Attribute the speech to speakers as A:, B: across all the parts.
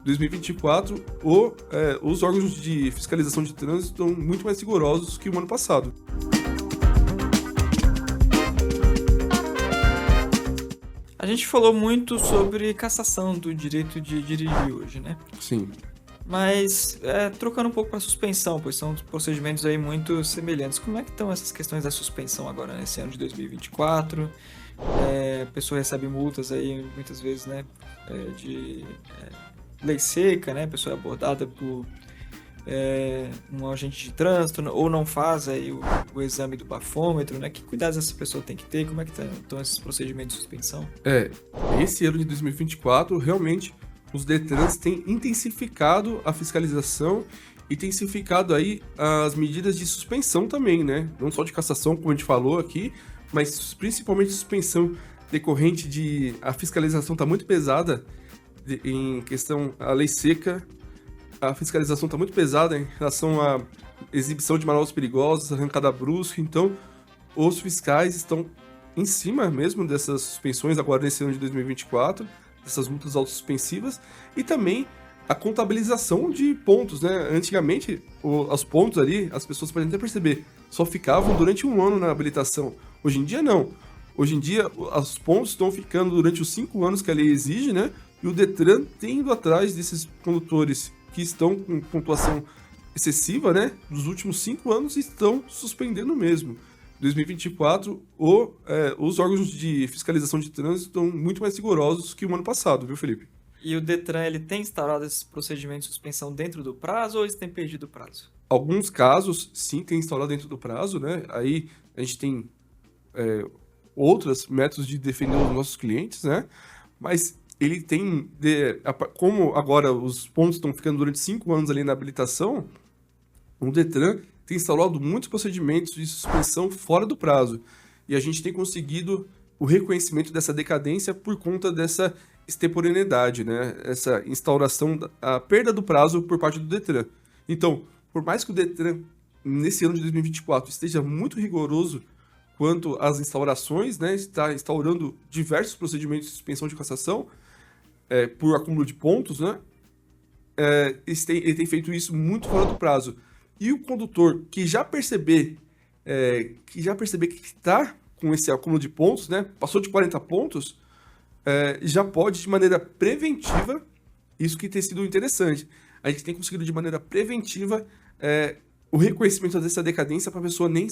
A: 2024, os órgãos de fiscalização de trânsito estão muito mais rigorosos que o ano passado.
B: A gente falou muito sobre cassação do direito de dirigir hoje, né?
A: Sim.
B: Mas trocando um pouco para suspensão, pois são procedimentos aí muito semelhantes. Como é que estão essas questões da suspensão agora nesse ano de 2024? A pessoa recebe multas aí muitas vezes, né? De lei seca, né? A pessoa é abordada por um agente de trânsito ou não faz aí o exame do bafômetro, né? Que cuidados essa pessoa tem que ter? Como é que estão esses procedimentos de suspensão?
A: Esse ano de 2024, realmente, os Detrans têm intensificado a fiscalização e intensificado aí as medidas de suspensão também, né? Não só de cassação, como a gente falou aqui, mas principalmente suspensão decorrente de... A fiscalização está muito pesada em questão à lei seca. A fiscalização está muito pesada em relação à exibição de manobras perigosas, arrancada brusca. Então, os fiscais estão em cima mesmo dessas suspensões agora nesse ano de 2024, dessas multas autossuspensivas, e também a contabilização de pontos, né? Antigamente, os pontos ali, as pessoas podem até perceber, só ficavam durante um ano na habilitação. Hoje em dia, não. Hoje em dia, os pontos estão ficando durante os 5 anos que a lei exige, né? E o Detran tem ido atrás desses condutores que estão com pontuação excessiva, né? Dos últimos 5 anos e estão suspendendo mesmo. 2024, os órgãos de fiscalização de trânsito estão muito mais rigorosos que o ano passado, viu, Felipe?
B: E o Detran, ele tem instaurado esses procedimentos de suspensão dentro do prazo ou eles têm perdido o prazo?
A: Alguns casos, sim, tem instaurado dentro do prazo, né? Aí a gente tem outros métodos de defender os nossos clientes, né? Mas ele tem, como agora os pontos estão ficando durante 5 anos ali na habilitação, o Detran tem instaurado muitos procedimentos de suspensão fora do prazo. E a gente tem conseguido o reconhecimento dessa decadência por conta dessa extemporaneidade, né? Essa instauração, a perda do prazo por parte do Detran. Então, por mais que o Detran, nesse ano de 2024, esteja muito rigoroso quanto às instaurações, né? Está instaurando diversos procedimentos de suspensão de cassação por acúmulo de pontos, né? Ele tem feito isso muito fora do prazo. E o condutor que já perceber que está com esse acúmulo de pontos, né? Passou de 40 pontos, já pode, de maneira preventiva, isso que tem sido interessante, a gente tem conseguido de maneira preventiva o reconhecimento dessa decadência para a pessoa nem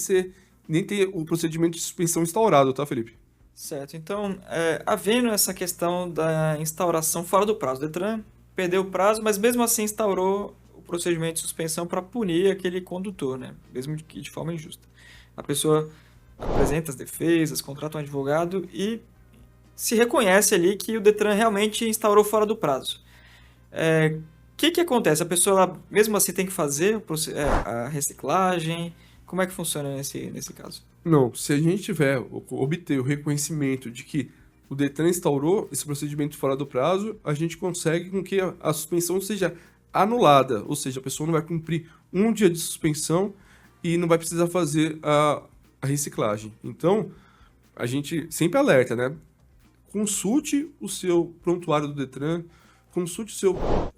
A: ter o procedimento de suspensão instaurado, tá, Felipe?
B: Certo, então, havendo essa questão da instauração fora do prazo, o Detran perdeu o prazo, mas mesmo assim instaurou o procedimento de suspensão para punir aquele condutor, né? Mesmo que de forma injusta. A pessoa apresenta as defesas, contrata um advogado e se reconhece ali que o Detran realmente instaurou fora do prazo. O que acontece? A pessoa, ela, mesmo assim, tem que fazer a reciclagem? Como é que funciona nesse caso?
A: Não, se a gente obter o reconhecimento de que o Detran instaurou esse procedimento fora do prazo, a gente consegue com que a suspensão seja anulada, ou seja, a pessoa não vai cumprir um dia de suspensão e não vai precisar fazer a reciclagem. Então, a gente sempre alerta, né? Consulte o seu prontuário do Detran, consulte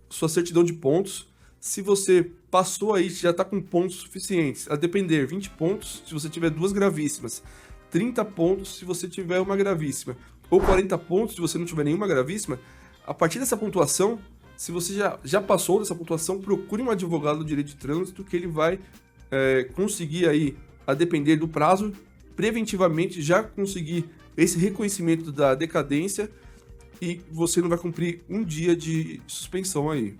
A: sua certidão de pontos. Se você passou aí, já está com pontos suficientes, a depender, 20 pontos se você tiver 2 gravíssimas, 30 pontos se você tiver uma gravíssima, ou 40 pontos se você não tiver nenhuma gravíssima, a partir dessa pontuação, se você já passou dessa pontuação, procure um advogado do direito de trânsito que ele vai conseguir aí, a depender do prazo, preventivamente já conseguir esse reconhecimento da decadência e você não vai cumprir um dia de suspensão aí.